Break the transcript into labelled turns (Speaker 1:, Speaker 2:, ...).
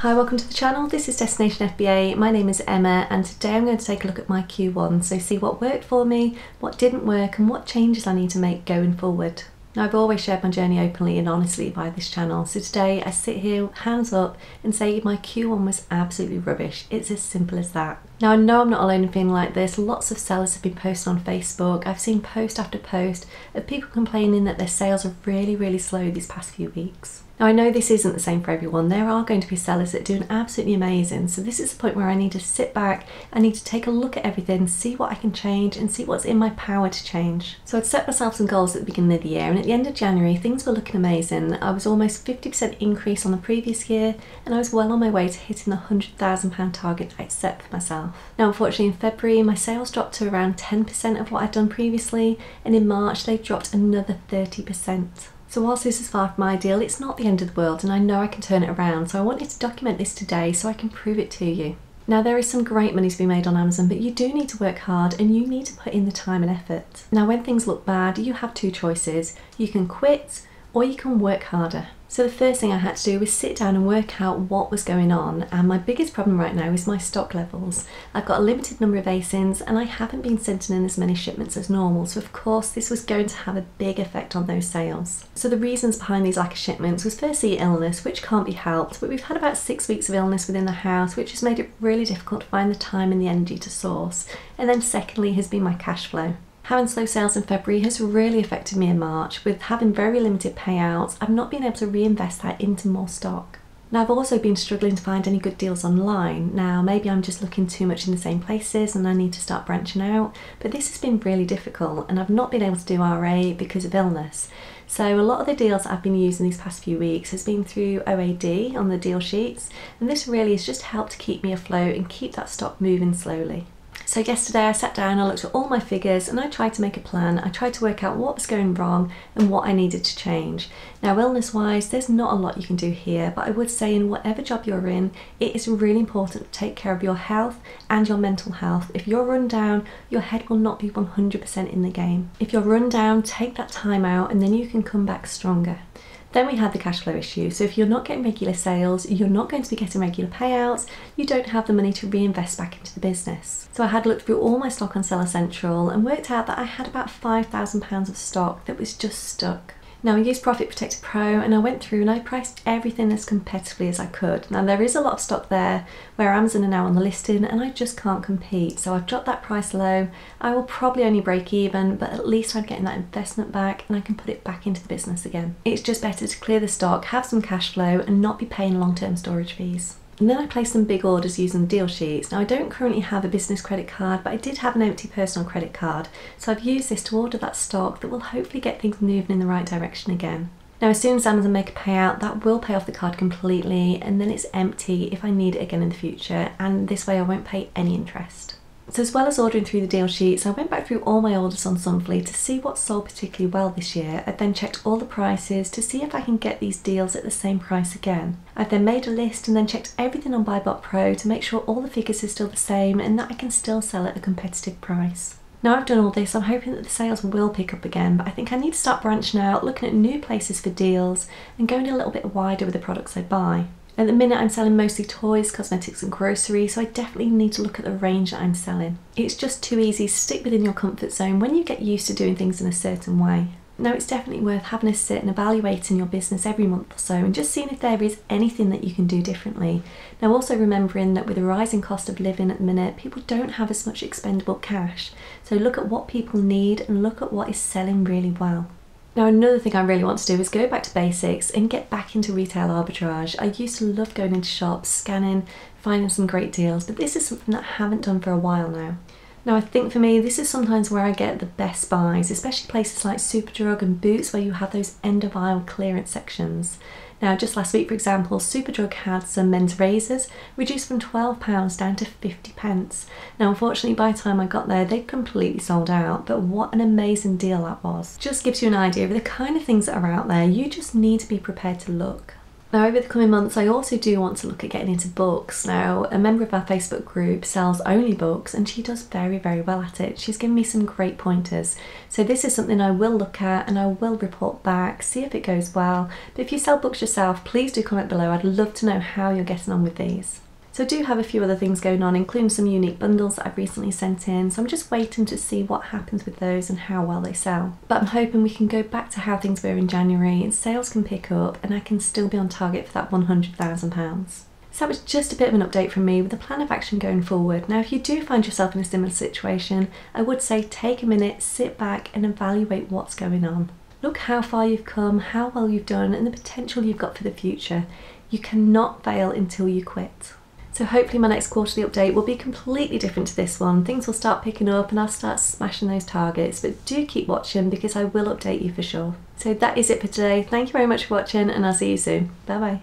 Speaker 1: Hi, welcome to the channel. This is Destination FBA. My name is Emma and today I'm going to take a look at my Q1, so see what worked for me, what didn't work and what changes I need to make going forward. Now, I've always shared my journey openly and honestly via this channel, so today I sit here hands up and say my Q1 was absolutely rubbish. It's as simple as that. Now, I know I'm not alone in feeling like this. Lots of sellers have been posting on Facebook. I've seen post after post of people complaining that their sales are really slow these past few weeks. Now, I know this isn't the same for everyone. There are going to be sellers that are doing absolutely amazing. So this is the point where I need to sit back, I need to take a look at everything, see what I can change and see what's in my power to change. So I'd set myself some goals at the beginning of the year, and at the end of January, things were looking amazing. I was almost 50% increase on the previous year, and I was well on my way to hitting the £100,000 target I'd set for myself. Now, unfortunately, in February, my sales dropped to around 10% of what I'd done previously, and in March, they dropped another 30%. So whilst this is far from ideal, it's not the end of the world and I know I can turn it around, so I wanted to document this today so I can prove it to you. Now, there is some great money to be made on Amazon, but you do need to work hard and you need to put in the time and effort. Now, when things look bad, you have two choices. You can quit or you can work harder. So the first thing I had to do was sit down and work out what was going on, and my biggest problem right now is my stock levels. I've got a limited number of ASINs and I haven't been sending in as many shipments as normal, so of course this was going to have a big effect on those sales. So the reasons behind these lack of shipments was firstly illness, which can't be helped, but we've had about 6 weeks of illness within the house, which has made it really difficult to find the time and the energy to source. And then secondly has been my cash flow. Having slow sales in February has really affected me in March. With having very limited payouts, I've not been able to reinvest that into more stock. Now, I've also been struggling to find any good deals online. Now, maybe I'm just looking too much in the same places and I need to start branching out, but this has been really difficult and I've not been able to do RA because of illness. So a lot of the deals I've been using these past few weeks has been through OAD on the deal sheets, and this really has just helped to keep me afloat and keep that stock moving slowly. So yesterday I sat down, I looked at all my figures and I tried to make a plan. I tried to work out what was going wrong and what I needed to change. Now, illness wise, there's not a lot you can do here, but I would say in whatever job you're in, it is really important to take care of your health and your mental health. If you're run down, your head will not be 100% in the game. If you're run down, take that time out and then you can come back stronger. Then we had the cash flow issue. So if you're not getting regular sales, you're not going to be getting regular payouts, you don't have the money to reinvest back into the business. So I had looked through all my stock on Seller Central and worked out that I had about £5,000 of stock that was just stuck. Now, I used Profit Protector Pro and I went through and I priced everything as competitively as I could. Now, there is a lot of stock there where Amazon are now on the listing and I just can't compete. So I've dropped that price low. I will probably only break even, but at least I'm getting that investment back and I can put it back into the business again. It's just better to clear the stock, have some cash flow and not be paying long-term storage fees. And then I placed some big orders using deal sheets. Now, I don't currently have a business credit card, but I did have an empty personal credit card. So I've used this to order that stock that will hopefully get things moving in the right direction again. Now, as soon as Amazon make a payout, that will pay off the card completely and then it's empty if I need it again in the future. And this way I won't pay any interest. So as well as ordering through the deal sheets, I went back through all my orders on Sunfleet to see what sold particularly well this year. I then checked all the prices to see if I can get these deals at the same price again. I then made a list and then checked everything on BuyBot Pro to make sure all the figures are still the same and that I can still sell at a competitive price. Now I've done all this, I'm hoping that the sales will pick up again, but I think I need to start branching out, looking at new places for deals and going a little bit wider with the products I buy. At the minute I'm selling mostly toys, cosmetics and grocery, so I definitely need to look at the range that I'm selling. It's just too easy to stick within your comfort zone when you get used to doing things in a certain way. Now, it's definitely worth having a sit and evaluating your business every month or so and just seeing if there is anything that you can do differently. Now, also remembering that with the rising cost of living at the minute, people don't have as much expendable cash. So look at what people need and look at what is selling really well. Now, another thing I really want to do is go back to basics and get back into retail arbitrage. I used to love going into shops, scanning, finding some great deals, but this is something that I haven't done for a while now. Now, I think for me, this is sometimes where I get the best buys, especially places like Superdrug and Boots where you have those end of aisle clearance sections. Now, just last week, for example, Superdrug had some men's razors reduced from £12 down to 50p. Now, unfortunately, by the time I got there, they'd completely sold out, but what an amazing deal that was. Just gives you an idea of the kind of things that are out there. You just need to be prepared to look. Now over the coming months I also do want to look at getting into books. Now a member of our Facebook group sells only books and she does very well at it. She's given me some great pointers. So this is something I will look at and I will report back, see if it goes well. But if you sell books yourself, please do comment below. I'd love to know how you're getting on with these. So I do have a few other things going on, including some unique bundles that I've recently sent in, so I'm just waiting to see what happens with those and how well they sell. But I'm hoping we can go back to how things were in January and sales can pick up and I can still be on target for that £100,000. So that was just a bit of an update from me with a plan of action going forward. Now if you do find yourself in a similar situation, I would say take a minute, sit back and evaluate what's going on. Look how far you've come, how well you've done and the potential you've got for the future. You cannot fail until you quit. So hopefully my next quarterly update will be completely different to this one. Things will start picking up and I'll start smashing those targets, but do keep watching because I will update you for sure. So that is it for today. Thank you very much for watching and I'll see you soon. Bye bye.